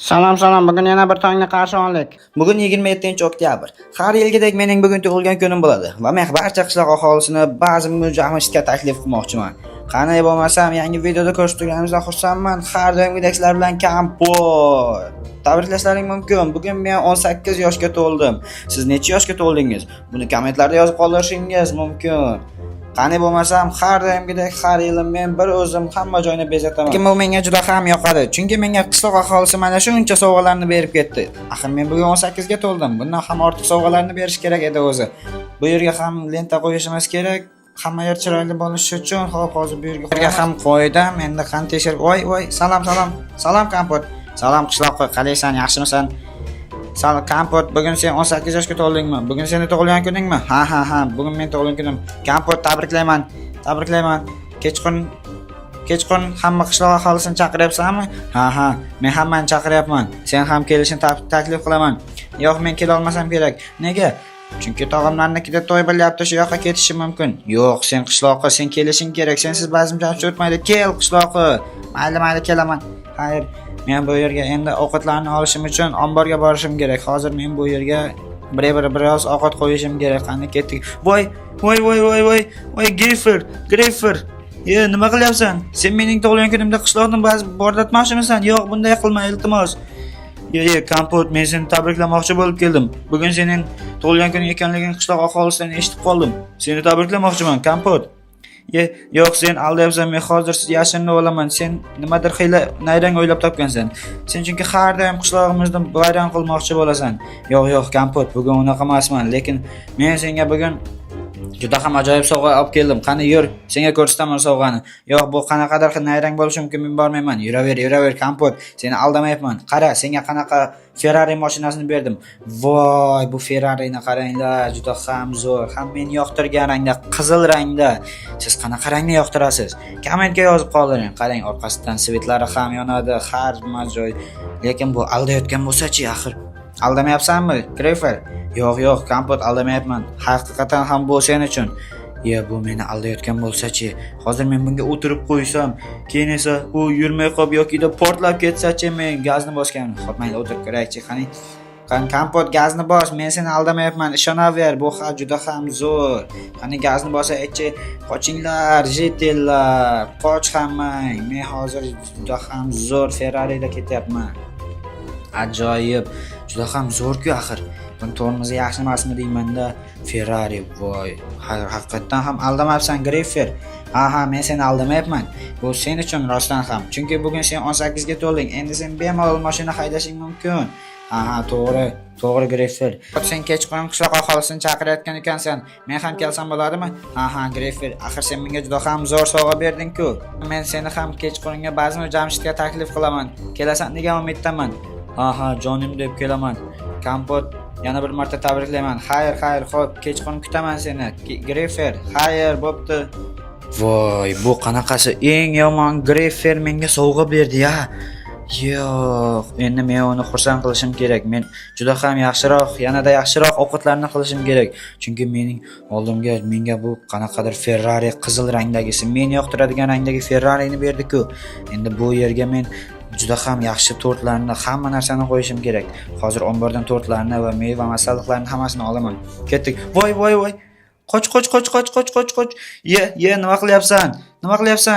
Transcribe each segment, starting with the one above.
Salom salom, bugun yana bir tongni qarshi oldik. Bugun 27-oktyabr. Har yilgidek mening bugun tug'ilgan kunim bo'ladi va men barcha qishloq aholisini ba'zi mujamishga taklif qilmoqchiman. Qani bo'lmasam yangi videoda ko'rishib turganimizdan xursandman. Har doimgidek sizlar bilan kompot. Tabriklashlaring mumkin. Bugun men 18 yoshga to'ldim. Siz necha yoshga to'ldingiz? Buni kommentlarda yozib qoldirishingiz mumkin. Qani bo'lmasam har doimgidek har yili men bir o'zim hamma joyni bezataman. Lekin bu menga juda ham yoqadi. Chunki menga qishloq aholisi mana shuncha sovg'alarni berib ketdi. Axir men bugun 18 ga to'ldim. Bundan ham ortiq sovg'alarni berish kerak edi o'zi. Bu yerga ham lenta qo'yishimiz kerak. Hamma yer chiroyli bo'lishi uchun hozir bu yerga ham qo'ydim. Endi qani tekshirib, voy, salom. Salom kompot. Salom qishloqqa, qalaysan, yaxshimisan? Salom kompot, bugun sen 18 yoshga to'ldingmi? Bugun seni tug'ilgan kuningmi? Ha, bugun men tug'ilgan kunim. Kompot, tabriklayman. Kechqurun hamma qishloq aholisini chaqiryapsanmi? Ha, men hammani chaqiryapman. Sen ham kelishini taklif qilaman. Yo'q, men kela olmasam kerak. Nega? Chunki tog'amlarnikida to'y bo'lyapti, shu yoqqa ketishim mumkin. Yo'q, sen qishloqqa sen kelishing kerak. Sensiz ba'zim joy o'tmaydi. Kel qishloqqa. Mayli, kelaman. Xayr, men bu yerga endi ovqatlarni olishim uchun omborga borishim kerak. Hozir men bu yerga biroz ovqat qo'yishim kerak. Qani ketdik. Voy, Greyfer. Nima qilyapsan? Sen mening tug'ilgan kunimda qishloqni bordatmoqchimisan? Yo'q, bunday qilma, iltimos. Kompot, men seni tabriklamoqchi bo'lib keldim. Bugun sening tug'ilgan kuning ekanligini qishloq aholisidan eshitib qoldim. Seni tabriklamoqchiman, kompot. Yo'q, sen aldayapsan. Men hozir yashirinib olaman. Sen nimadir xiyla nayrang o'ylab topgansan. Sen chunki har doim qishlog'imizni bayram qilmoqchi bo'lasan. Yo'q, kompot, bugun unaqa emasman, lekin men senga bugun juda ham ajoyib sovg'a olib keldim. Qani yur, senga ko'rsataman sovg'ani. Yo'q, bu qanaqadir nayrang bo'lishi mumkin, men bormayman. Yuraver, kompot. Seni aldamayapman. Qara, senga qanaqa Ferrari mashinasini berdim. Voy, bu Ferrari'ni qaranglar, juda ham zo'r. Ham men yoqtirgan rangda, qizil rangda. Siz qanaqa rangni yoqtirasiz? Kommentga yozib qoldiring. Qarang, orqasidan svetlari ham yonadi, har joy. Lekin bu aldayotgan bo'lsa-chi, axir aldamayapsanmi, Greyfer? Yo'q, kompot, aldamayapman. Haqiqatan ham bu sen uchun. Bu meni aldayotgan bo'lsa-chi? Hozir men bunga o'tirib qo'ysam, keyin esa u yurmay qolib yokida portlab ketsa-chi, men gazni bosganman. Hopmayli, o'tirib ko'raychi, qani. Kompot, gazni bos, men seni aldamayapman, ishonaver, bu juda ham zo'r. Qani gazni bosa aytchi, qochinglar, jetellar, qoch hammang. Men hozir juda ham zo'r Ferrari'da ketyapman. Ajoyib, juda ham zo'r-ku axir. Buni tormozi yaxshi emasmi deymanda, Ferrari, voy. Haqiqatan ham aldamabsan, Greyfer. Ha, men seni aldamayapman. Bu sen uchun rostdan ham. Chunki bugun sen 18 ga to'lding. Endi sen bemalol mashina haydashing mumkin. Ha, to'g'ri, Greyfer. Sen kechqurun qishloq aholisini chaqirayotgan ekansan. Men ham kelsam bo'ladimi? Ha, Greyfer. Axir sen menga juda ham zo'r sovg'a berding-ku. Men seni ham kechqurunga Bazmi Jamshidga taklif qilaman. Kelasan degan umiddaman. Ha, jonim deb kelaman. Kompot, yana bir marta tabriklayman. Xayr, xo'p, kechqurun kutaman seni. Greyfer, xayr, bo'pti. Voy, bu qanaqasi? Eng yomon Greyfer menga sovg'a berdi-ya. Yo'q, endi men uni xursand qilishim kerak. Men juda ham yanada yaxshiroq ovqatlarni qilishim kerak. Chunki mening oldimga menga bu qanaqadir Ferrari qizil rangdagisi, men yoqtiradigan rangdagi Ferrari'ni berdi-ku. Endi bu yerga men juda ham yaxshi tortlarni, hamma narsani qo'yishim kerak. Hozir ombordan tortlarni va meva masalliqlarni hammasini olaman. Ketdik. Voy. Qoch. Nima qilyapsan?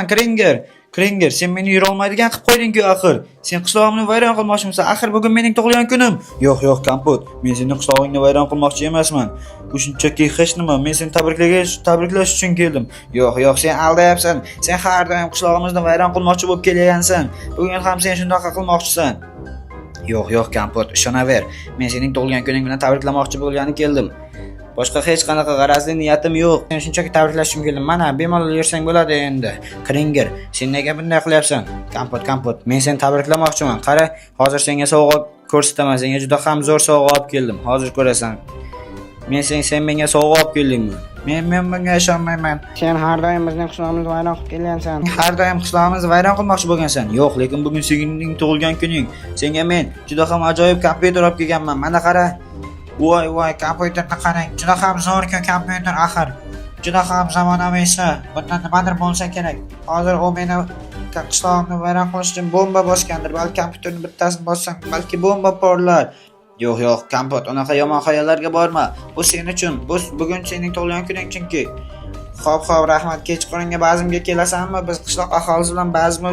Kringer, sen meni yura olmaydigan qilib qo'yding-ku axir. Sen qishlog'imni vayron qilmoqchimisan? Axir bugun mening tug'ilgan kunim. Yo'q, kompot. Men seni qishlog'ingni vayron qilmoqchi emasman. Bu shunchaki hech nima. Men seni tabriklash uchun keldim. Yo'q, sen aldayapsan. Sen har doim qishlog'imizni vayron qilmoqchi bo'lib kelasansan. Bugun ham sen shundoq qilmoqchisan. Yo'q, kompot, ishonaver. Men sening tug'ilgan kuning bilan tabriklamoqchi bo'lgani keldim. Boshqa hech qanaqa g'arazli niyatim yo'q. Men shunchaki tabriklashim keldim. Mana, bemalol yursang bo'ladi endi. Kringer, sen nega bunday qilyapsan? Kompot, men seni tabriklamoqchiman. Qara, hozir senga sovg'a ko'rsataman. Senga juda ham zo'r sovg'a olib keldim. Hozir ko'rasan. Sen menga sovg'a olib keldingmi? Men bunga ishonmayman. Sen har doim bizning qishlog'imizni vayron qilib kelgansan. Har doim qishlog'imizni vayron qilmoqchi bo'lgansan. Yo'q, lekin bugun sening tug'ilgan kuning. Senga men juda ham ajoyib kompyuter olib kelganman. Mana qara. Voy, kompyuterni qarang. Juda ham zo'r-ku kompyuter axir. Juda ham zamonaviysi. Bundan nimadir bo'lsa kerak. Hozir u meni qishlog'imni vayron qilish uchun bomba bosgandir. Balki kompyuterning bittasini bossam, balki bomba porlar. Yo'q, Kampot, unaqa yomon xayollarga borma. Bu sen uchun, bugun sening tug'ilgan kuning chunki. Xo'p, rahmat. Kechqurunga bazmga kelasanmi? Biz qishloq aholisi bilan bazm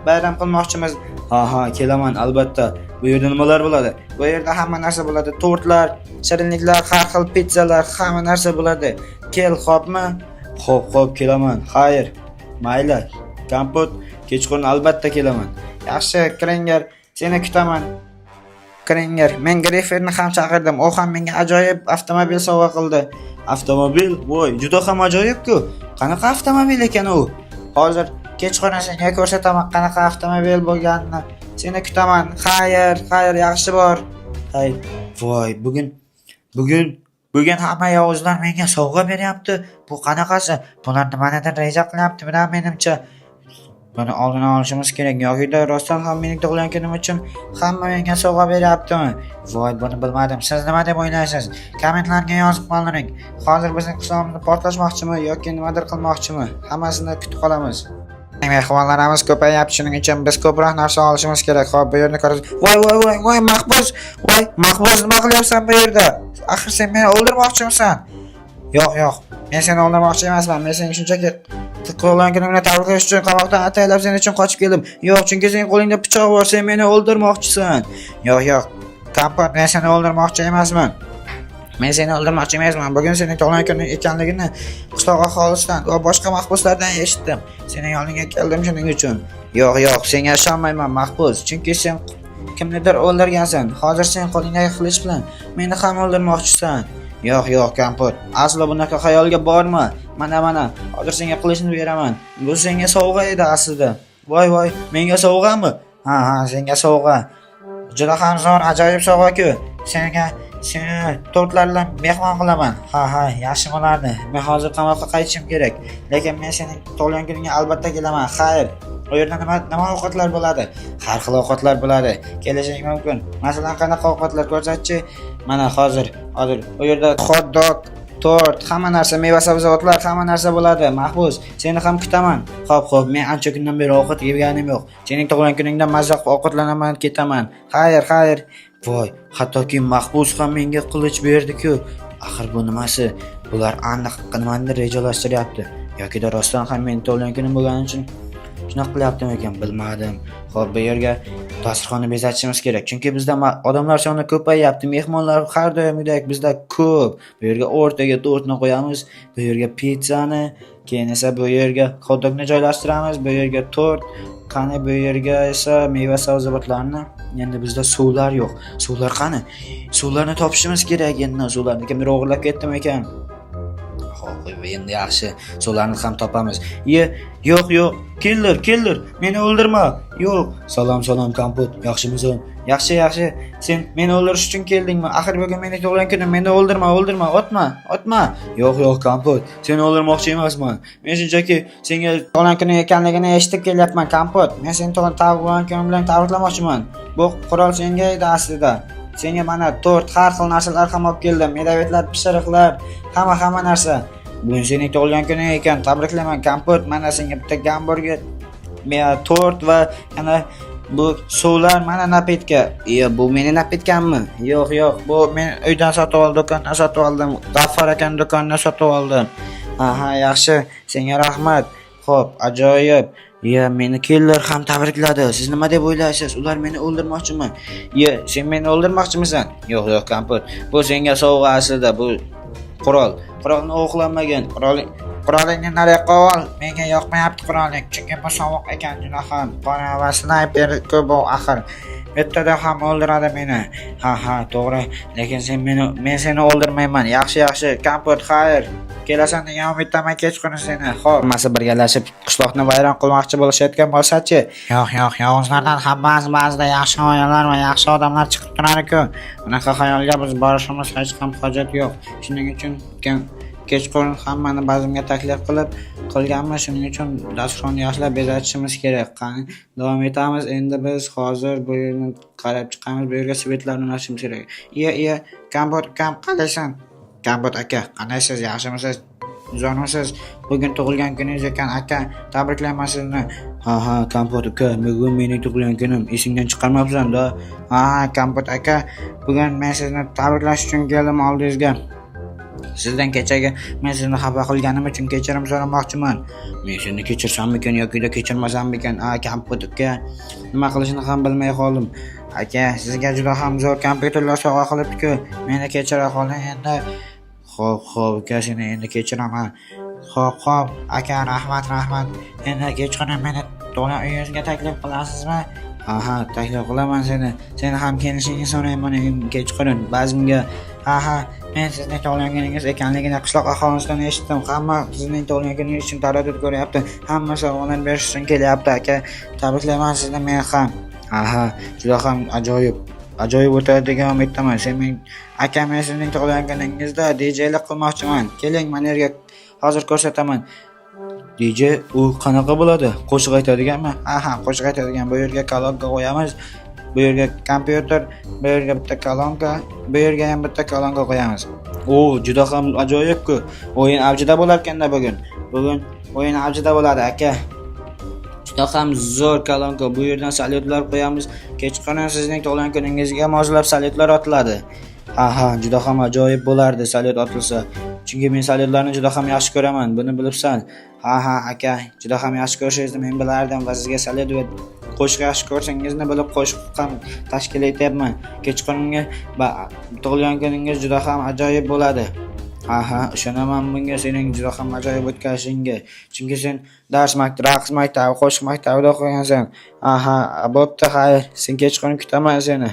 bayram qilmoqchimiz. Ha, kelaman, albatta. Bu yerda nimalar bo'ladi? Bu yerda hamma narsa bo'ladi. Tortlar, shirinliklar, har xil pizzalar, hamma narsa bo'ladi. Kel, xo'pmi? Xo'p, kelaman. Xayr. Mayli. Kampot, kechqurun albatta kelaman. Yaxshi, Krenger, seni kutaman. Krenger, men Greferni ham chaqirdim. U ham menga ajoyib avtomobil sovg'a qildi. Avtomobil? Voy, juda ham ajoyib-ku. Qanaqa avtomobil ekan u? Hozir kechqurun senga ko'rsataman qanaqa avtomobil bo'lganini. Seni kutaman. Xayr, yaxshi bor. Hay, voy, bugun hamma yovuzlar menga sovg'a beryapti. Bu qanaqasi? Bular nimanidir reja qilyapti, menimcha. Buni oldini olishimiz kerak. Yo'qida rostdan ham mening tug'ilgan kunim uchun hamma menga sovg'a beryaptimi? Voy, buni bilmadim. Siz nima deb o'ylaysiz? Kommentlarga yozib qoldiring. Hozir bizning qismimizni portlashmoqchimi yoki nimadir qilmoqchimi? Hammasini kutib qolamiz. Mehmonlarimiz ko'payapti, shuning uchun biz ko'proq narsa olishimiz kerak. Xo'p, bu yerni ko'rasiz. Voy, Mahbus! Mahbus, nima qilyapsan bu yerda? Axir sen meni o'ldirmoqchimisan? Yo'q. Men seni o'ldirmoqchi emasman. Men seni shunchaki tug'ilgan kunimni tabriklash uchun qamoqdan ataylab sen uchun qochib keldim. Yo'q, chunki sening qo'lingda pichoq bor, sen meni o'ldirmoqchisan. Yo'q. Kampot, men seni o'ldirmoqchi emasman. Bugun sening tug'ilgan kuning ekanligini qishloq aholisidan va boshqa mahbuslardan eshitdim. Sening yoningga keldim shuning uchun. Yo'q, senga ishonmayman, mahbus. Chunki sen kimnidir o'ldirgansan. Hozir sen qo'lingdagi qilich bilan meni ham o'ldirmoqchisan. Yo'q, Kampot. Aslo bunaqa xayolga borma. Mana. Hozir senga qilichni beraman. Bu senga sovg'a edi aslida. Voy, menga sovg'ami? Ha, senga sovg'a. Juda ham zo'r, ajoyib sovg'a-ku. Seni tortlar bilan mehmon qilaman. Ha, yaxshi bo'lardi. Men hozir qamoqqa qaytishim kerak. Lekin men sening tug'ilgan kuningga albatta kelaman. Xayr. U yerda nima ovqatlar bo'ladi? Har xil ovqatlar bo'ladi. Kelishing mumkin. Masalan, qanaqa ovqatlar ko'rsatchi? Mana hozir u yerda hot dog, tort, hamma narsa, meva-sabzavotlar, hamma narsa bo'ladi. Mahbus, seni ham kutaman. Xo'p, men ancha kundan beri ovqat yeganim yo'q. Sening tug'ilgan kuningda mazza ovqatlanaman, ketaman. Xayr. Voy, hattoki mahbus ham menga qilich berdi-ku. Axir bu nimasi? Bular aniq nimanidir rejalashtiryapti. Yoki rostdan ham men tug'ilgan kunim bo'lgani uchun shunaqa qilyaptimi ekan, bilmadim. Xo'p, bu yerga dasturxonni bezatishimiz kerak. Chunki bizda odamlar soni ko'payyapti. Mehmonlar har doimgidek bizda ko'p. Bu yerga o'rtaga tortni qo'yamiz, bu yerga pizzani, keyin esa bu yerga hot dogni joylashtiramiz, bu yerga tort, qani bu yerga esa meva sabzavotlarni. Endi bizda suvlar yo'q. Suvlar qani? Suvlarni topishimiz kerak endi. Suvlarni kimdir o'g'irlab ketdimi ekan? Xo'p, endi yaxshi. Suvlarni ham topamiz. Yo'q. Killer, meni o'ldirma. Yo'q. Salom, Kampot. Yaxshimisan? Yaxshi. Sen meni o'ldirish uchun keldingmi? Axir bugun mening tug'ilgan kunim. Meni o'ldirma. Otma. Yo'q, Kampot. Seni o'ldirmoqchi emasman. Men shunchaki senga tug'ilgan kuning ekanligini eshitib kelyapman, Kampot. Men seni tug'ilgan kuning bilan tabriklamoqchiman. Bu qurol senga edi aslida. Senga mana tort, har xil narsalar ham olib keldim. Medavetlar, pishiriqlar, hamma narsa. Bugun sening tug'ilgan kuning ekan. Tabriklayman, Kampot. Mana senga bitta gamburger, tort va ana bu suvlar, mana napitka. Bu meni napitkammi? Yo'q. Bu men uydan sotib oldim, do'kondan sotib oldim. G'affar akan do'kondan sotib oldim. Ha, yaxshi. Senga rahmat. Xo'p, ajoyib. Meni killer ham tabrikladi. Siz nima deb o'ylaysiz? Ular meni o'ldirmoqchimi? Sen meni o'ldirmoqchimisan? Yo'q, Kampot. Bu senga sovg'a aslida. Bu qurolni o'qlanmagan. Qurolingni nariyoqqa ol. Menga yoqmayapti quroling. Chunki bu sovuq ekan juda ham. Qora va snayper ko'p bu axir. Bittada ham o'ldiradi meni. Ha, to'g'ri. Lekin men seni o'ldirmayman. Yaxshi. Kampot, xayr. Kelasan degan umiddaman kechqurun seni. Xo'p, hammasi birgalashib qishloqni vayron qilmoqchi bo'lishayotgan bo'lsa-chi? Yo'q, yovuzlardan ham ba'zida yaxshi oynalar va yaxshi odamlar chiqib turadi-ku. Unaqa xayolga biz borishimiz hech ham hojat yo'q. Shuning uchun kechqurun hammani bazmga taklif qilganmiz. Shuning uchun dasturxonni yaxshilab bezatishimiz kerak. Qani, davom etamiz. Endi biz hozir bu yerni qarab chiqamiz. Bu yerga svetlarni o'rnatishimiz kerak. Kampot, qalaysan? Kampot aka, qandaysiz? Yaxshimisiz? Jonimsiz, bugun tug'ilgan kuningiz ekan aka. Tabriklayman sizni. Ha, Kompot aka, bugun mening tug'ilgan kunim. Esingdan chiqarmabsan-da. Ha, Kompot aka, bugun men sizni tabriklash uchun keldim oldingizga. Sizdan kechagi men sizni xafa qilganim uchun kechirim so'ramoqchiman. Men sizni kechirsammikan yoki kechirmasammikan? Kompot aka, nima qilishni ham bilmay qoldim. Aka, sizga juda ham zo'r kompyuterlar sovg'a qilibdi-ku. Meni kechira qoling endi. Xo'p, aka, seni endi kechiraman. Xo'p, aka, rahmat. Endi kechqurun meni to'la uyingizga taklif qilasizmi? Ha, taklif qilaman seni. Seni ham kelishingni so'rayman kechqurun bazmga. Ha, men sizning tug'ilgan kuningiz ekanligini qishloq aholisidan eshitdim. Hamma sizning tug'ilgan kuningiz uchun taraddud ko'ryapti. Hamma sovg'alar berish uchun kelyapti, aka. Tabriklayman sizni men ham. Ha, juda ham ajoyib o'tadi degan umiddaman. Men sizning tug'ilgan kuningizda DJlik qilmoqchiman. Keling, men yerga hozir ko'rsataman. DJ u qanaqa bo'ladi? Qo'shiq aytadiganmi? Ha, qo'shiq aytadigan. Bu yerga kolonka qo'yamiz. Bu yerga kompyuter, bu yerga bitta kolonka, bu yerga ham bitta kolonka qo'yamiz. Juda ham ajoyib-ku. O'yin avjida bo'lar ekanda bugun. Bugun o'yin avjida bo'ladi, aka. Juda ham zo'r kolonka. Bu yerdan salyutlar qo'yamiz. Kechqurun sizning tug'ilgan kuningizga moslab salyutlar otiladi. Ha, juda ham ajoyib bo'lardi salyut otilsa. Chunki men salyutlarni juda ham yaxshi ko'raman. Buni bilibsan. Ha, aka, juda ham yaxshi ko'rishingizni men bilardim va sizga salyut va qo'shiq yaxshi ko'rsangizni bilib qo'shiq ham tashkil etyapman. Kechqurungi tug'ilgan kuningiz juda ham ajoyib bo'ladi. Ha, ishonaman bunga, sening juda ham ajoyib o'tkazishingga. Chunki sen raqs maktabi, qo'shiq maktabida o'qigansan. Ha, bo'pti, xayr. Sen kechqurun kutaman seni.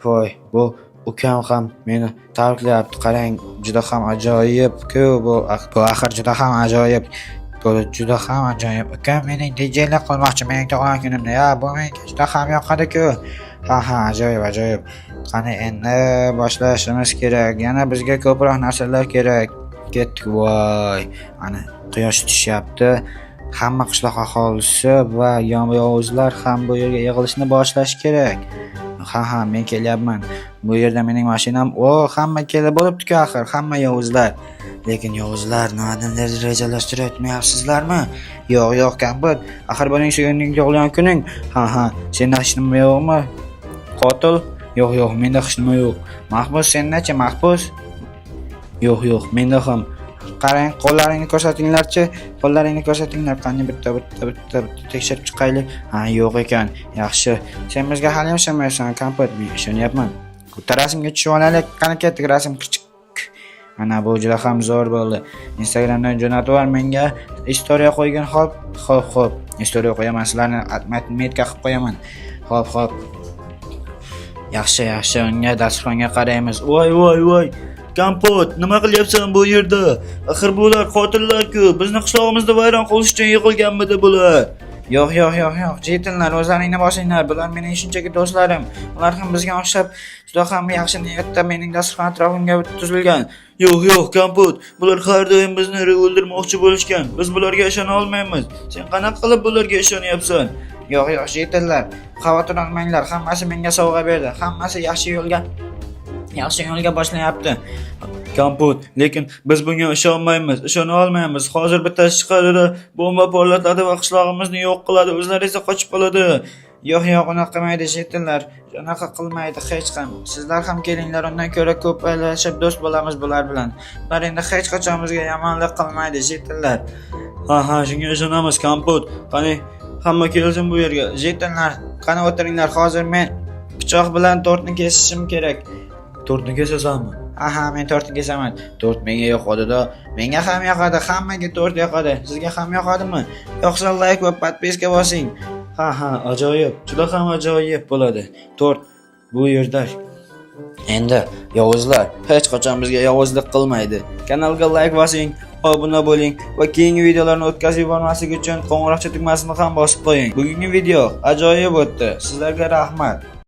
Voy, bu ukam ham meni tabriklayapti. Qarang, juda ham ajoyib-ku bu axir juda ham ajoyib. Juda ham ajoyib. Ukam mening DJlik qilmoqchi mening tug'ilgan kunimda. Bu menga juda ham yoqadi-ku. Ha, ajoyib. Qani endi boshlashimiz kerak. Yana bizga ko'proq narsalar kerak. Ketdik, voy. Ana quyosh tushyapti. Hamma qishloq aholisi va yovuzlar ham bu yerga yig'ilishni boshlash kerak. Ha, men kelyapman. Bu yerda mening mashinam. Hamma kelib bo'libdi-ku axir, hamma yovuzlar. Lekin yovuzlar nimadandir rejalashtiryapsizlarmi? Yo'q, Kompot. Axir buning suyunning tug'ilgan kuning. Ha, senda hech nima yo'qmi? Qotil? Yo'q, menda hech nima yo'q. Mahbus, sendachi, mahbus? Yo'q, menda ham. Qarang, qo'llaringni ko'rsatinglar-chi. Qani bitta tekshirib chiqaylik. Ha, yo'q ekan. Yaxshi. Sen bizga hali ishonmaysan, Kompot. Men ishonyapman. Bitta rasmga tushib olaylik. Qani ketdik, rasm kichik. Mana bu juda ham zo'r bo'ldi. Instagramdan jo'natib yubor menga. Istoriya qo'ygan. Xo'p. Istoriya qo'yaman, sizlarni metka qilib qo'yaman. Xo'p. Yaxshi, unga dasturxonga qaraymiz. Voy. Kompot, nima qilyapsan bu yerda? Axir bular qotillar-ku. Bizni qishlog'imizni vayron qilish uchun yiqilganmidi bular? Yo'q. Jetillar, o'zlaringni bosinglar. Bular mening shunchaki do'stlarim. Ular ham bizga o'xshab juda ham yaxshi niyatda mening dasturxon atrofimga tuzilgan. Yo'q, Kompot. Bular har doim bizni o'ldirmoqchi bo'lishgan. Biz bularga ishona olmaymiz. Sen qanaqa qilib bularga ishonyapsan? Yo'q, jetillar. Xavotir olmanglar. Hammasi menga sovg'a berdi. Hammasi yaxshi yo'lga boshlayapti. Kompot, lekin biz bunga ishona olmaymiz. Hozir bittasi chiqadi, bomba porlatadi va qishlog'imizni yo'q qiladi. O'zlari esa qochib qoladi. Yo'q, unaqa qilmaydi jetillar. Unaqa qilmaydi hech ham. Sizlar ham kelinglar, undan ko'ra ko'p aylashib do'st bo'lamiz bular bilan. Ular endi hech qachon bizga yomonlik qilmaydi jetillar. Ha, shunga ishonamiz, Kompot. Qani hamma kelsin bu yerga. Jetillar, qani o'tiringlar. Hozir men pichoq bilan tortni kesishim kerak. Tortni kesasanmi? Ha, men tortni kesaman. Tort menga yoqadi-da. Menga ham yoqadi, hammaga tort yoqadi. Sizga ham yoqadimi? Yoqsa like va podpiska bosing. Ha, ajoyib. Juda ham ajoyib bo'ladi. Tort bu yerda. Endi yovuzlar hech qachon bizga yovuzlik qilmaydi. Kanalga like bosing, obuna bo'ling va keyingi videolarni o'tkazib yubormaslik uchun qo'ng'iroqcha tugmasini ham bosib qo'ying. Bugungi video ajoyib o'tdi. Sizlarga rahmat.